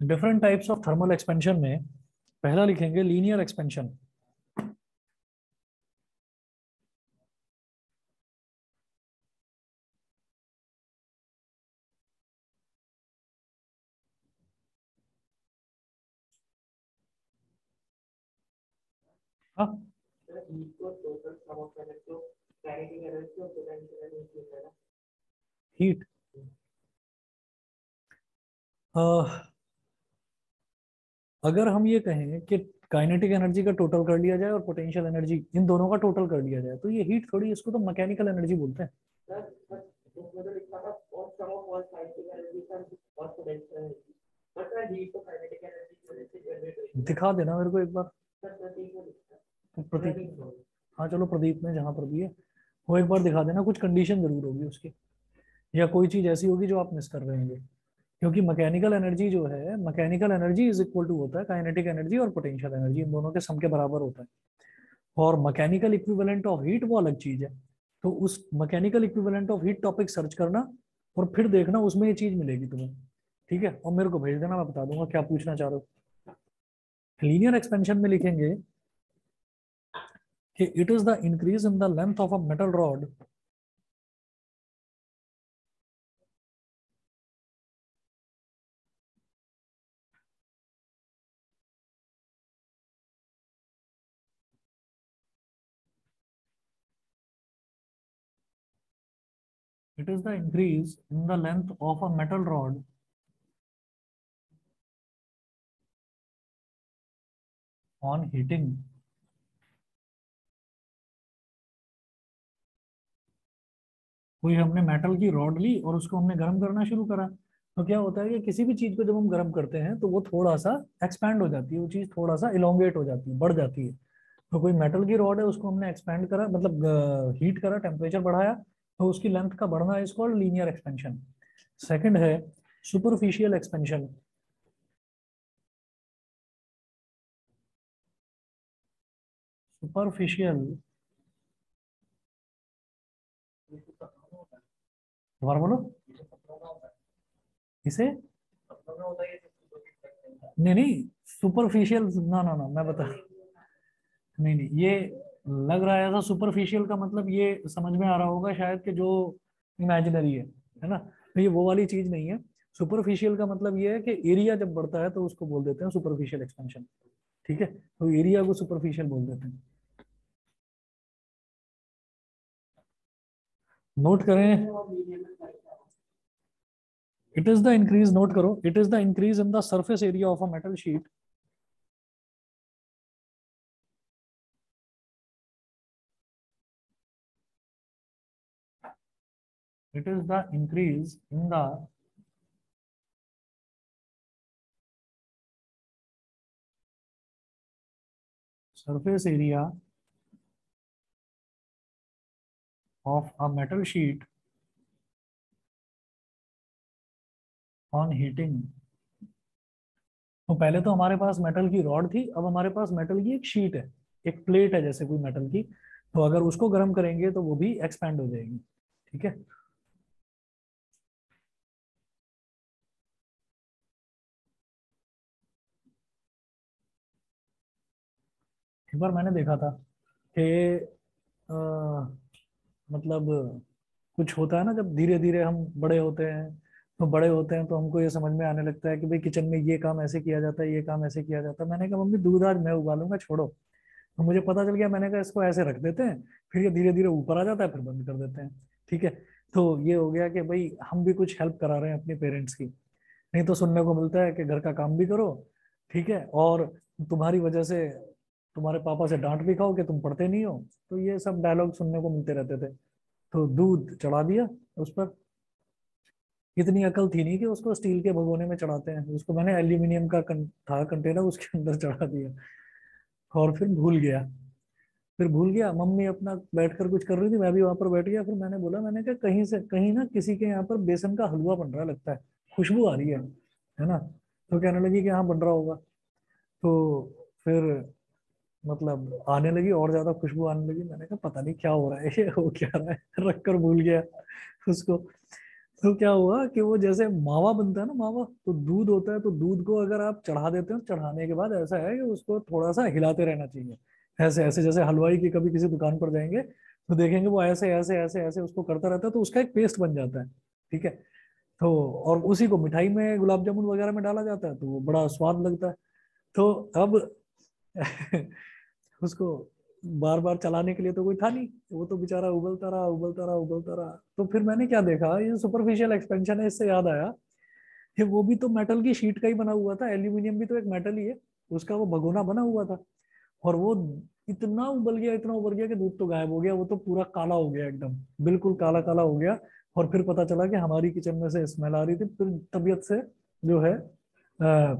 Different types of thermal expansion में पहला लिखेंगे लीनियर एक्सपेंशन। हाँ, हीट। अगर हम ये कहें कि काइनेटिक एनर्जी का टोटल कर लिया जाए और पोटेंशियल एनर्जी, इन दोनों का टोटल कर लिया जाए, तो ये हीट थोड़ी, इसको तो मैकेनिकल एनर्जी बोलते हैं। दिखा देना मेरे को एक बार। तो प्रदीप, हाँ चलो प्रदीप में जहां पर भी है वो एक बार दिखा देना। कुछ कंडीशन जरूर होगी उसकी, या कोई चीज ऐसी होगी जो आप मिस कर रहे होंगे। क्योंकि मैकेनिकल एनर्जी जो है, mechanical energy is equal to होता है काइनेटिक एनर्जी और पोटेंशियल एनर्जी, इन दोनों के सम के बराबर होता है। और मैकेनिकल इक्विवेलेंट ऑफ हीट वो अलग चीज है। तो उस mechanical equivalent of heat topic search करना और फिर देखना, उसमें ये चीज मिलेगी तुम्हें। ठीक है, और मेरे को भेज देना, मैं बता दूंगा क्या पूछना चाह रहे हो। लीनियर एक्सपेंशन में लिखेंगे कि it is the increase in the length of a metal rod it is the increase in the length of a metal rod on heating। कोई हमने मेटल की रॉड ली और उसको हमने गर्म करना शुरू करा, तो क्या होता है कि किसी भी चीज को जब हम गर्म करते हैं तो वो थोड़ा सा एक्सपैंड हो जाती है, वो चीज थोड़ा सा इलोंगेट हो जाती है, बढ़ जाती है। तो कोई मेटल की रॉड है, उसको हमने एक्सपैंड करा, मतलब हीट करा, टेम्परेचर बढ़ाया, तो उसकी लेंथ का बढ़ना is called linear expansion. Second है सुपरफिशियल एक्सपेंशन। सुपरफिशियल, दोबारा बोलो। इसे नहीं नहीं, सुपरफिशियल ना ना ना, मैं बता, नहीं नहीं, ये लग रहा है ऐसा। सुपरफिशियल का मतलब ये समझ में आ रहा होगा शायद कि जो इमेजिनरी है ना, तो ये वो वाली चीज नहीं है। सुपरफिशियल का मतलब ये है कि एरिया जब बढ़ता है तो उसको बोल देते हैं सुपरफिशियल एक्सपेंशन। ठीक है, तो एरिया को सुपरफिशियल बोल देते हैं। नोट करें, it is the increase, note करो, it is the increase in the surface area of a metal sheet. It is the increase in the surface area of a metal sheet on heating। तो पहले तो हमारे पास metal की rod थी, अब हमारे पास metal की एक शीट है, एक प्लेट है जैसे कोई मेटल की। तो अगर उसको गर्म करेंगे तो वो भी एक्सपैंड हो जाएगी। ठीक है, एक बार मैंने देखा था कि अ, मतलब कुछ होता है ना, जब धीरे धीरे हम बड़े होते हैं, तो बड़े होते हैं तो हमको ये समझ में आने लगता है कि भाई किचन में ये काम ऐसे किया जाता है, ये काम ऐसे किया जाता है। मैंने कहा मम्मी दूध आज मैं उबालूंगा, छोड़ो। तो मुझे पता चल गया, मैंने कहा इसको ऐसे रख देते हैं, फिर ये धीरे धीरे ऊपर आ जाता है, फिर बंद कर देते हैं। ठीक है, तो ये हो गया कि भाई हम भी कुछ हेल्प करा रहे हैं अपने पेरेंट्स की। नहीं तो सुनने को मिलता है कि घर का काम भी करो, ठीक है, और तुम्हारी वजह से तुम्हारे पापा से डांट भी खाओ कि तुम पढ़ते नहीं हो। तो ये सब डायलॉग सुनने को मिलते रहते थे। तो दूध चढ़ा दिया उस पर। इतनी अकल थी नहीं कि उसको स्टील के भगोने में चढ़ाते हैं, उसको मैंने एल्यूमिनियम का था कंटेनर, उसके अंदर चढ़ा दिया। और फिर भूल गया। फिर भूल गया, मम्मी अपना बैठकर कुछ कर रही थी, मैं भी वहां पर बैठ गया। फिर मैंने बोला, मैंने कहा कहीं से कहीं ना किसी के यहाँ पर बेसन का हलवा बन रहा लगता है, खुशबू आ रही है ना। तो कहने लगी कि हाँ बन रहा होगा। तो फिर मतलब आने लगी, और ज्यादा खुशबू आने लगी। मैंने कहा पता नहीं क्या हो रहा है, ये हो क्या रहा है, रख कर भूल गया उसको। तो क्या हुआ कि वो जैसे मावा बनता है ना, मावा तो दूध होता है, तो दूध को अगर आप चढ़ा देते हो, चढ़ाने के बाद ऐसा है कि उसको थोड़ा सा हिलाते रहना चाहिए, ऐसे ऐसे, जैसे हलवाई की कभी किसी दुकान पर जाएंगे तो देखेंगे वो ऐसे ऐसे ऐसे ऐसे उसको करता रहता है, तो उसका एक पेस्ट बन जाता है। ठीक है। तो और उसी को मिठाई में, गुलाब जामुन वगैरह में डाला जाता है, तो वो बड़ा स्वाद लगता है। तो अब उसको बार बार चलाने के लिए तो कोई था नहीं, वो तो बेचारा उबलता रहा उबलता रहा उबलता रहा। तो फिर मैंने क्या देखा, ये सुपरफिशियल एक्सपेंशन है, इससे याद आया कि वो भी तो मेटल की शीट का ही बना हुआ था, एल्यूमिनियम भी तो एक मेटल ही है, उसका वो भगोना बना हुआ था। और वो इतना उबल गया, इतना उबल गया कि दूध तो गायब हो गया, वो तो पूरा काला हो गया, एकदम बिल्कुल काला काला हो गया। और फिर पता चला कि हमारी किचन में से स्मेल आ रही थी, फिर तबीयत से जो है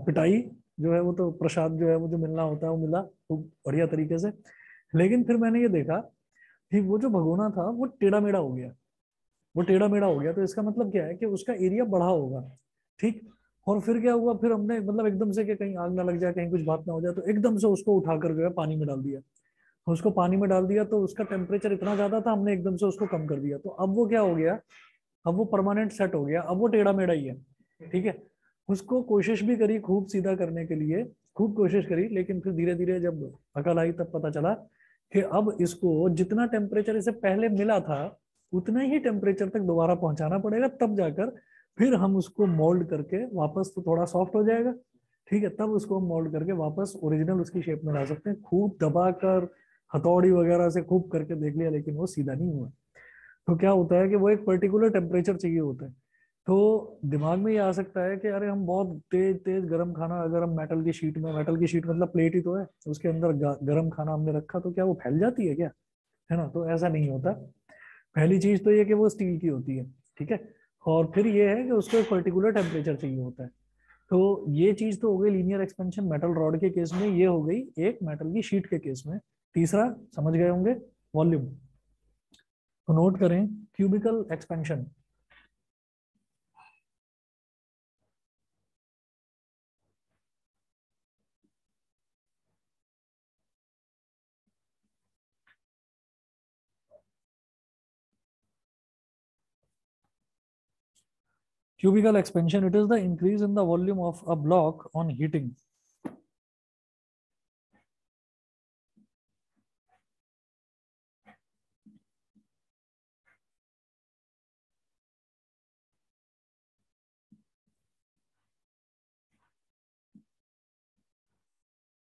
पिटाई जो है, वो तो प्रसाद जो है वो जो मिलना होता है वो मिला खूब बढ़िया तरीके से। लेकिन फिर मैंने ये देखा कि वो जो भगोना था वो टेढ़ा मेढ़ा हो गया, वो टेढ़ा मेढ़ा हो गया, तो इसका मतलब क्या है कि उसका एरिया बढ़ा होगा। ठीक। और फिर क्या हुआ, फिर हमने मतलब एकदम से कि कहीं आग ना लग जाए, कहीं कुछ बात ना हो जाए, तो एकदम से उसको उठाकर जो है पानी में डाल दिया। उसको पानी में डाल दिया तो उसका टेम्परेचर इतना ज्यादा था, हमने एकदम से उसको कम कर दिया, तो अब वो क्या हो गया, अब वो परमानेंट सेट हो गया, अब वो टेढ़ा मेढ़ा ही है। ठीक है। उसको कोशिश भी करी खूब सीधा करने के लिए, खूब कोशिश करी, लेकिन फिर धीरे धीरे जब अकल आई तब पता चला कि अब इसको जितना टेम्परेचर इसे पहले मिला था उतने ही टेम्परेचर तक दोबारा पहुंचाना पड़ेगा, तब जाकर फिर हम उसको मोल्ड करके वापस, तो थोड़ा सॉफ्ट हो जाएगा। ठीक है, तब उसको हम मोल्ड करके वापस ओरिजिनल उसकी शेप में ला सकते हैं। खूब दबाकर हथौड़ी वगैरह से खूब करके देख लिया, लेकिन वो सीधा नहीं हुआ। तो क्या होता है कि वो एक पर्टिकुलर टेम्परेचर चाहिए होता है। तो दिमाग में ये आ सकता है कि अरे हम बहुत तेज तेज गर्म खाना, अगर हम मेटल की शीट में, मेटल की शीट मतलब प्लेट ही तो है, उसके अंदर गर्म खाना हमने रखा तो क्या वो फैल जाती है क्या, है ना? तो ऐसा नहीं होता। पहली चीज तो ये कि वो स्टील की होती है। ठीक है। और फिर ये है कि उसको एक पर्टिकुलर टेम्परेचर चाहिए होता है। तो ये चीज तो हो गई लीनियर एक्सपेंशन मेटल रॉड के केस में, ये हो गई एक मेटल की शीट के केस में। तीसरा समझ गए होंगे, वॉल्यूम। तो नोट करें, cubical expansion. Cubical expansion, it is the increase in the volume of a block on heating.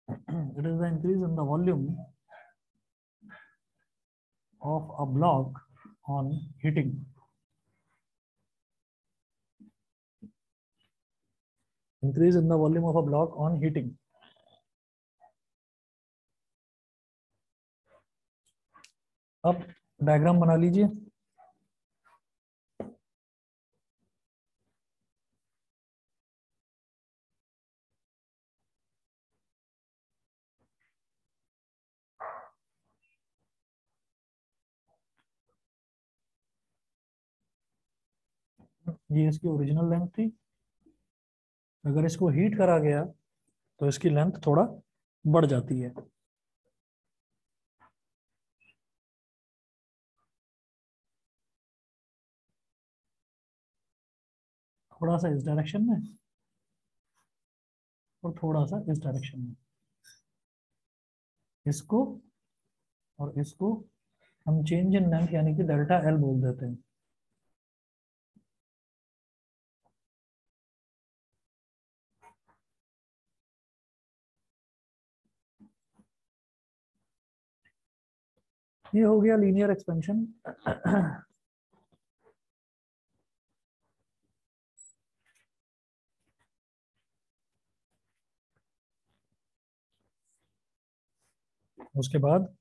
It is the increase in the volume of a block on heating. Increase in the volume of a block on heating. अब diagram बना लीजिए। ये इसकी original length थी। अगर इसको heat करा गया तो इसकी लेंथ थोड़ा बढ़ जाती है, थोड़ा सा इस डायरेक्शन में और थोड़ा सा इस डायरेक्शन में। इसको और इसको हम चेंज इन लेंथ यानी कि डेल्टा एल बोल देते हैं। ये हो गया लीनियर एक्सपेंशन। उसके बाद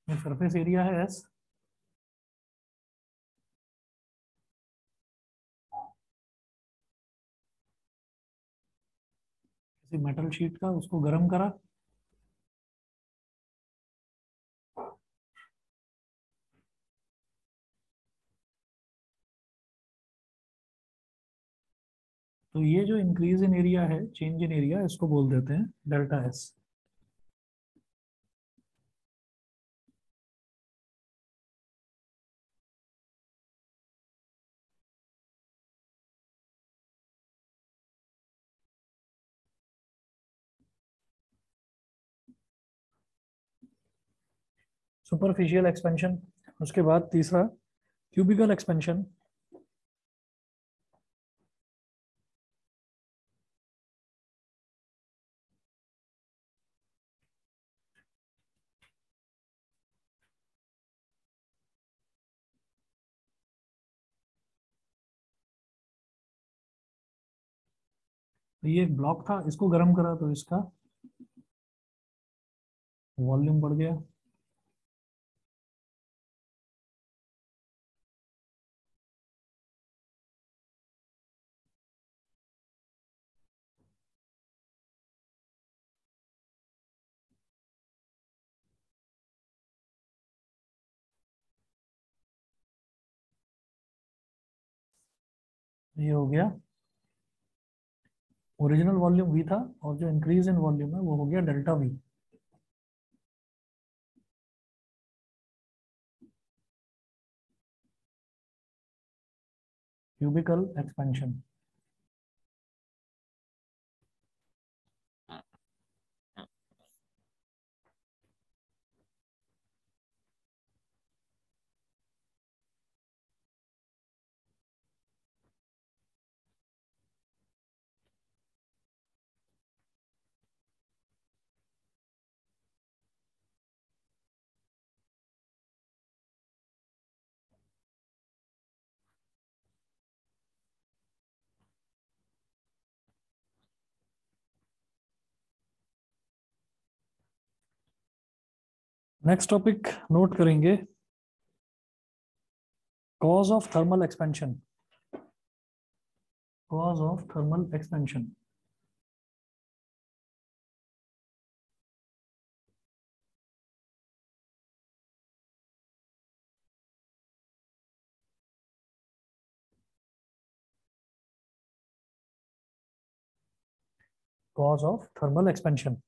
सरफेस एरिया है एस, किसी मेटल शीट का, उसको गर्म करा, तो ये जो इंक्रीज इन एरिया है, चेंज इन एरिया, इसको बोल देते हैं डेल्टा एस। Superficial expansion. उसके बाद तीसरा क्यूबिकल एक्सपेंशन। तो ये एक ब्लॉक था, इसको गर्म करा तो इसका वॉल्यूम बढ़ गया। ये हो गया, ओरिजिनल वॉल्यूम वी था, और जो इंक्रीज इन वॉल्यूम है वो हो गया delta V. Cubical expansion. Next topic note करेंगे, cause of thermal expansion. Cause of thermal expansion. Cause of thermal expansion,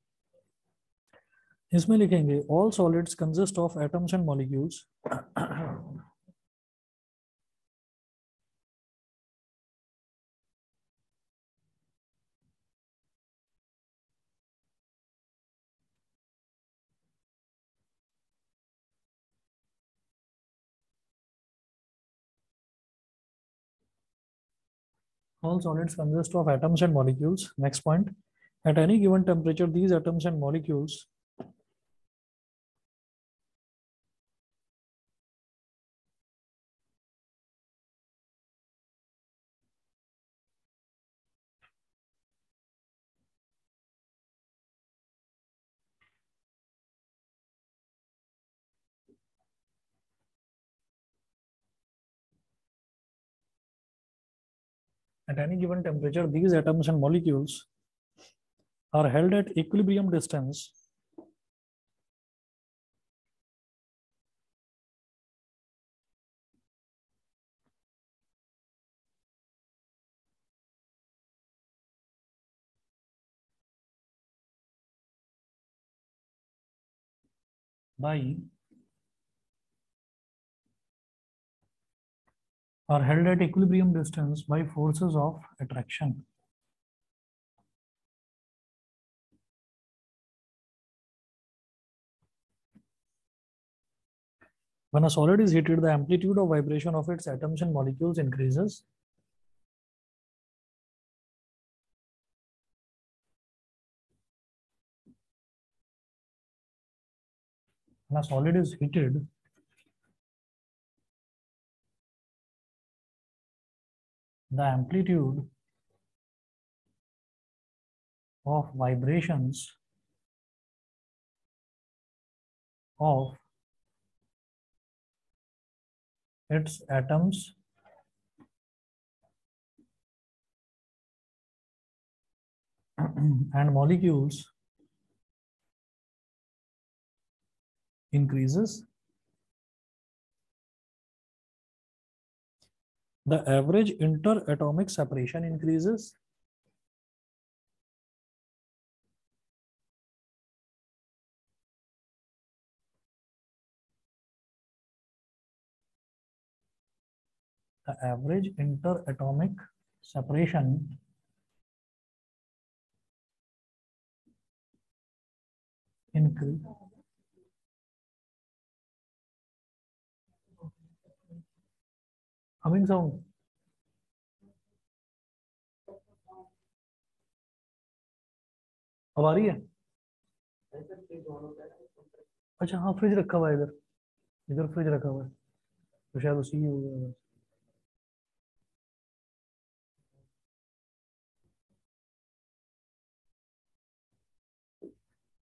इसमें लिखेंगे all solids consist of atoms and molecules all solids consist of atoms and molecules. Next point, at any given temperature these atoms and molecules at any given temperature these atoms and molecules are held at equilibrium distance by are held at equilibrium distance by forces of attraction. When a solid is heated, the amplitude of vibration of its atoms and molecules increases. When a solid is heated, the amplitude of vibrations of its atoms and molecules increases. The average interatomic separation increases. The average inter atomic separation increase humming sound. अब आ रही है? अच्छा हाँ, fridge रखा हुआ है इधर, इधर फ्रिज रखा हुआ है, तो शायद उसी की होगा।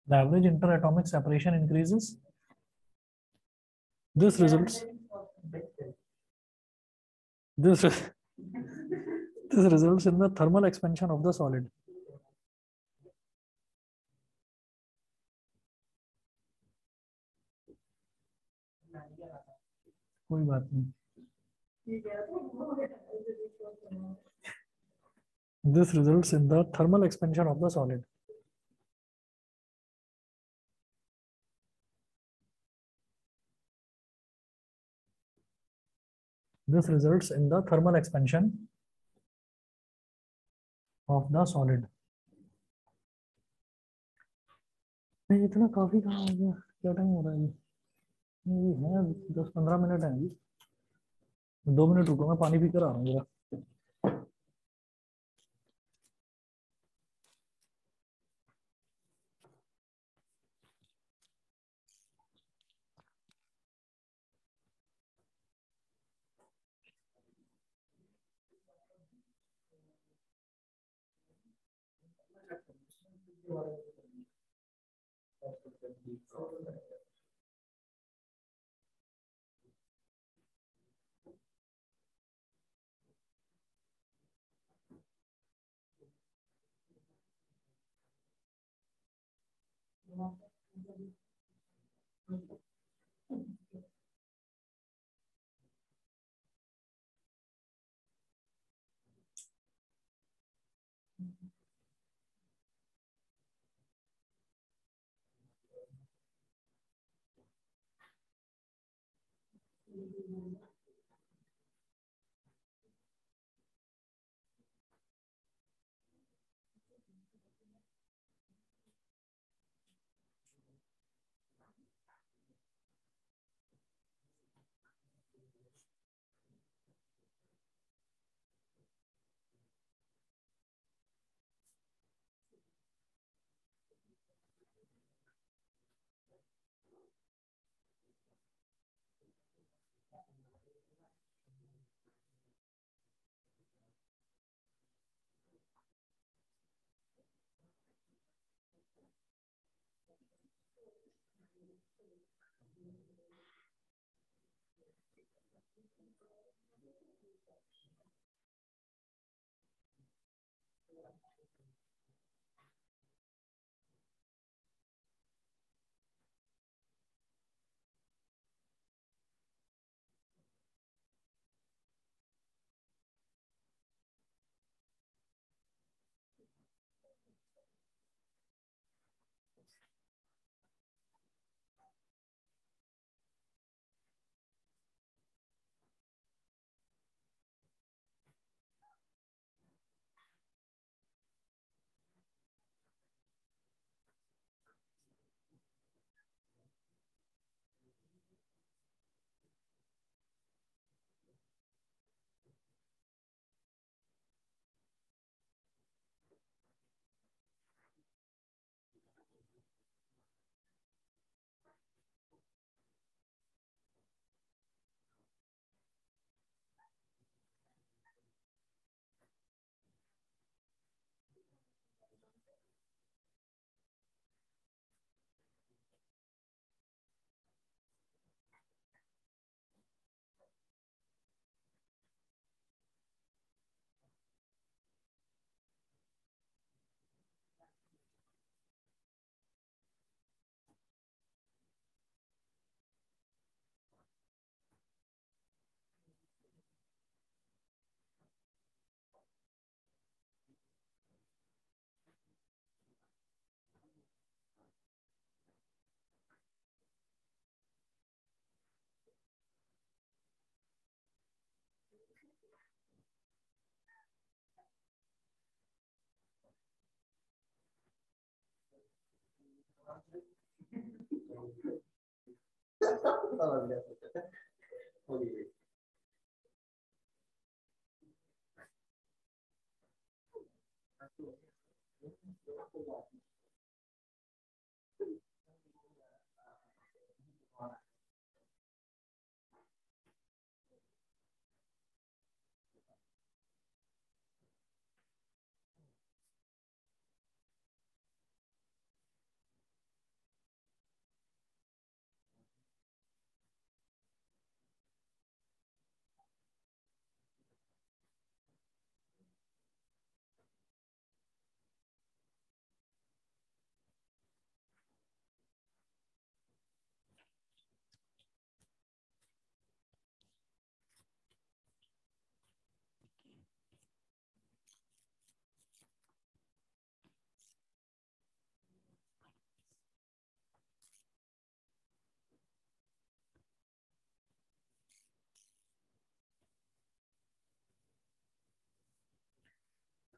The average interatomic separation increases. This results this this results in the thermal expansion of the solid. कोई बात नहीं। This results in the thermal expansion of the solid. This results in the thermal expansion of the solid. नहीं इतना काफी कहाँ हो गया, क्या टाइम हो रहा है ये है 10-15 मिनट है अभी। 2 मिनट रुको, मैं पानी पी कर आ रहा हूँ जरा।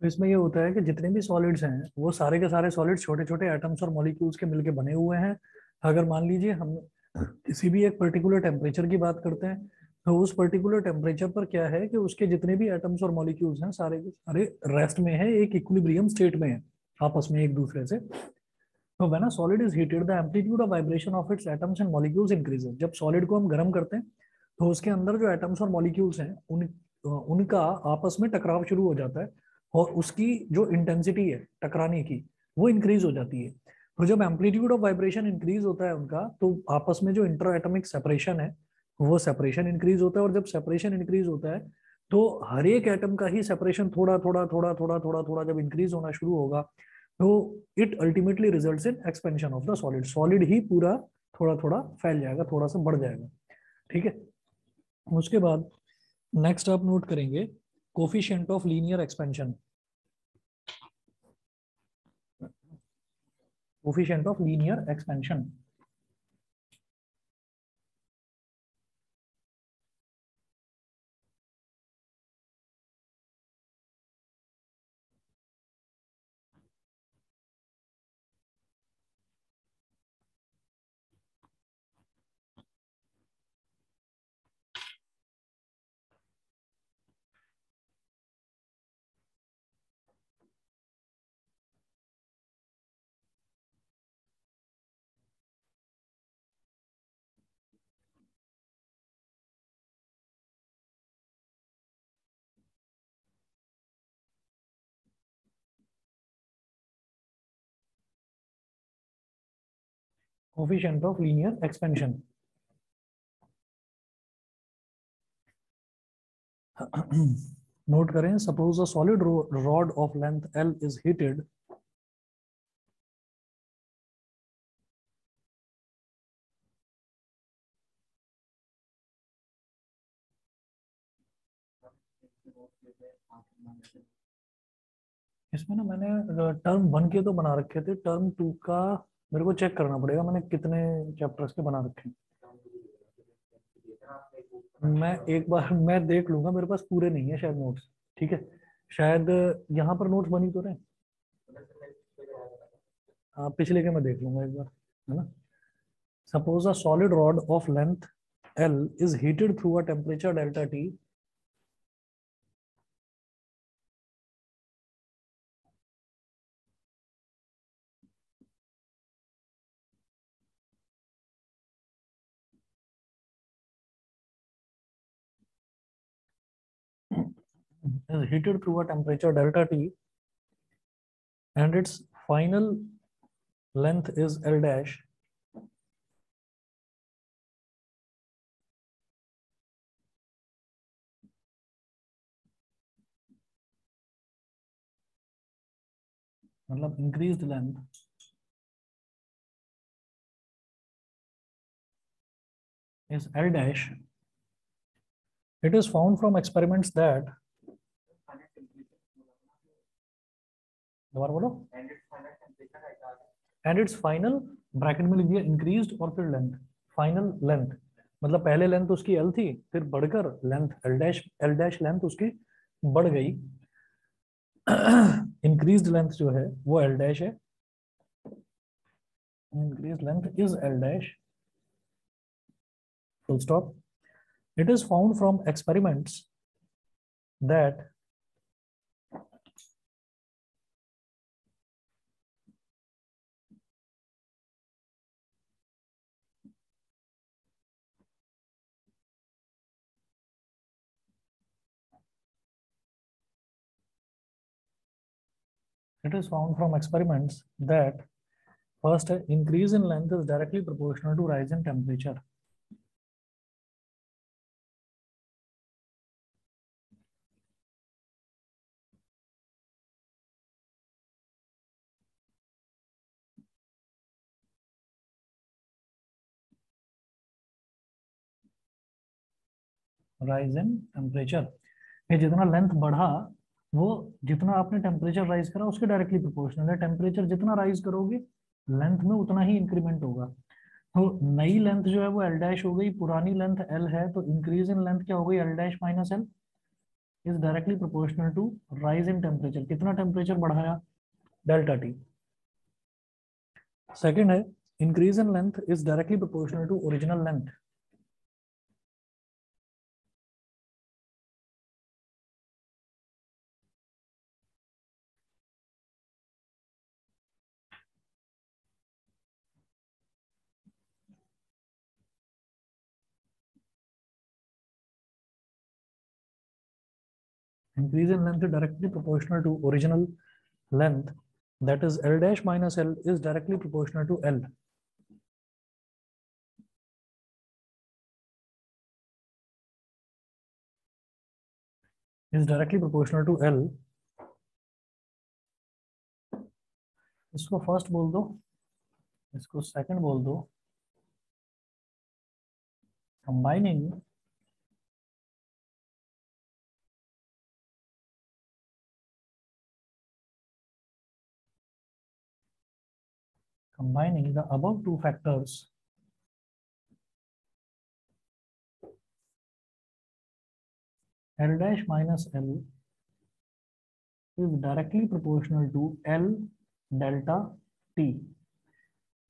तो इसमें ये होता है कि जितने भी सॉलिड्स हैं वो सारे के सारे सॉलिड्स छोटे छोटे एटम्स और मॉलिक्यूल्स के मिलके बने हुए हैं। अगर मान लीजिए हम किसी भी एक पर्टिकुलर टेम्परेचर की बात करते हैं, तो उस पर्टिकुलर टेम्परेचर पर क्या है कि उसके जितने भी एटम्स और मॉलिक्यूल्स हैं सारे के सारे रेस्ट में है, एक इक्विलिब्रियम स्टेट में है आपस में एक दूसरे से। तो when a solid is heated the amplitude of vibration of its atoms and molecules increases. जब सॉलिड को हम गर्म करते हैं तो उसके अंदर जो एटम्स और मॉलिक्यूल्स हैं उनका आपस में टकराव शुरू हो जाता है, और उसकी जो इंटेंसिटी है टकराने की वो इंक्रीज हो जाती है। तो जब एम्पलीट्यूड ऑफ वाइब्रेशन इंक्रीज होता है उनका, तो आपस में जो इंटर एटमिक सेपरेशन है वो सेपरेशन इंक्रीज होता है, और जब सेपरेशन इंक्रीज होता है तो हर एक एटम का ही सेपरेशन थोड़ा थोड़ा थोड़ा थोड़ा थोड़ा थोड़ा जब इंक्रीज होना शुरू होगा, तो it ultimately results in expansion of the solid. Solid ही पूरा थोड़ा थोड़ा फैल जाएगा, थोड़ा सा बढ़ जाएगा। ठीक है। उसके बाद नेक्स्ट आप नोट करेंगे coefficient of linear expansion. Coefficient of linear expansion. Coefficient of linear expansion. Note करें, suppose a solid rod of length L is heated. इसमें ना मैंने टर्म वन के तो बना रखे थे, टर्म टू का मेरे को चेक करना पड़ेगा मैंने कितने चैप्टर्स के बना रखे हैं। मैं एक बार मैं देख लूंगा, मेरे पास पूरे नहीं है शायद नोट्स। ठीक है, शायद यहाँ पर नोट्स बनी तो रहे। हाँ, पिछले के मैं देख लूंगा एक बार, है ना। Suppose a solid rod of length L is heated through a temperature delta T is heated through a temperature delta T and its final length is L dash. मतलब increased length is L dash. It is found from experiments that, दोबारा बोलो, and its final bracket में लिख दिया increased और फिर length, final length. मतलब पहले लेंथ उसकी एल थी, फिर बढ़कर लेंथ एल डैश लेंथ उसकी बढ़ गई। इंक्रीज्ड लेंथ जो है वो एल डैश है, increase length is L dash, full stop. It is found from experiments that first increase in length is directly proportional to rise in temperature. Rise in temperature, ये जितना length बढ़ा वो जितना आपने टेम्परेचर राइज करा उसके directly proportional है। Temperature जितना राइज करोगे लेंथ में उतना ही इंक्रीमेंट होगा। तो नई लेंथ जो है वो एल डैश हो गई, पुरानी लेंथ एल है, तो इंक्रीज इन लेंथ क्या हो गई, L dash minus L is directly proportional to rise in temperature. कितना टेम्परेचर बढ़ाया, डेल्टा टी। सेकेंड है increase in length is directly proportional to original length. Increase in length directly proportional to original length, that is L dash minus L is directly proportional to L. Is directly proportional to L. इसको first बोल दो, इसको second बोल दो। Combining the above two factors L dash minus L is directly proportional to L delta T।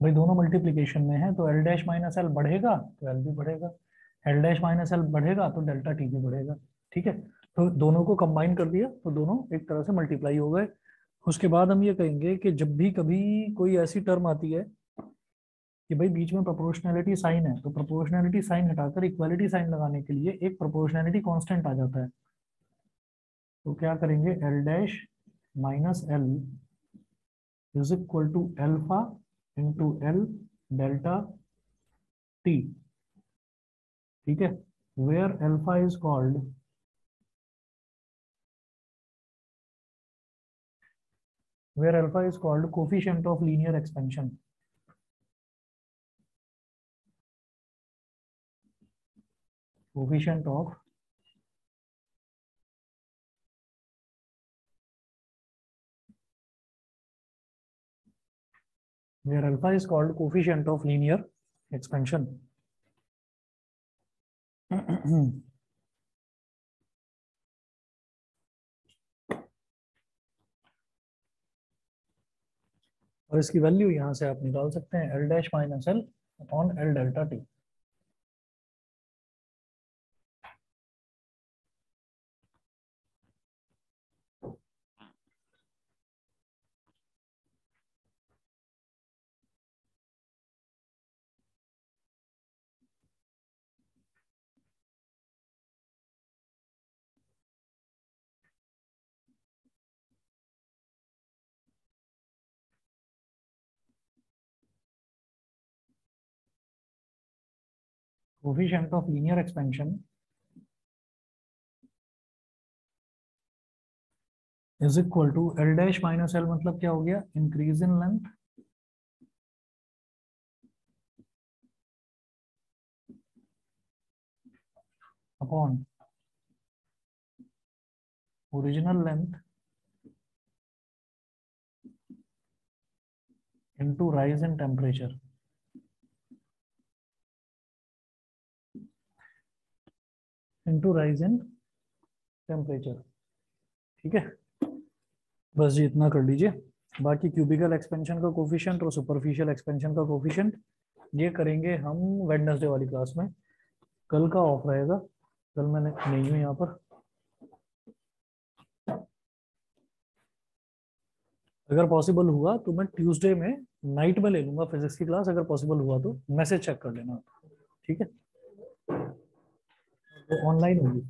भाई दोनों multiplication में है तो L डैश माइनस एल बढ़ेगा तो L भी बढ़ेगा, L डैश माइनस एल बढ़ेगा तो डेल्टा T भी बढ़ेगा। ठीक है, तो दोनों को कंबाइन कर दिया तो दोनों एक तरह से मल्टीप्लाई हो गए। उसके बाद हम ये कहेंगे कि जब भी कभी कोई ऐसी टर्म आती है कि भाई बीच में प्रोपोर्शनैलिटी साइन है, तो प्रोपोर्शनैलिटी साइन हटाकर इक्वालिटी साइन लगाने के लिए एक प्रोपोर्शनैलिटी कांस्टेंट आ जाता है। तो क्या करेंगे, L dash minus L is equal to alpha into L delta T. ठीक है, where alpha is called coefficient of linear expansion. Coefficient of where alpha is called coefficient of linear expansion. और इसकी value यहां से आप निकाल सकते हैं, L dash minus L upon L delta T. Coefficient of linear expansion is equal to L dash minus L, मतलब क्या हो गया, increase in length upon original length into rise in temperature. Into rise in temperature. ठीक है, बस जी इतना कर लीजिए। बाकी क्यूबिकल एक्सपेंशन का कोफिशिएंट और सुपरफिशियल एक्सपेंशन का कोफिशिएंट ये करेंगे हम वेडनेसडे वाली क्लास में। कल का ऑफ रहेगा, कल मैं नहीं हूँ यहाँ पर। अगर पॉसिबल हुआ तो मैं ट्यूसडे में नाइट में ले लूंगा फिजिक्स की क्लास, अगर पॉसिबल हुआ तो मैसेज चेक कर लेना, ठीक है? वो ऑनलाइन होगी।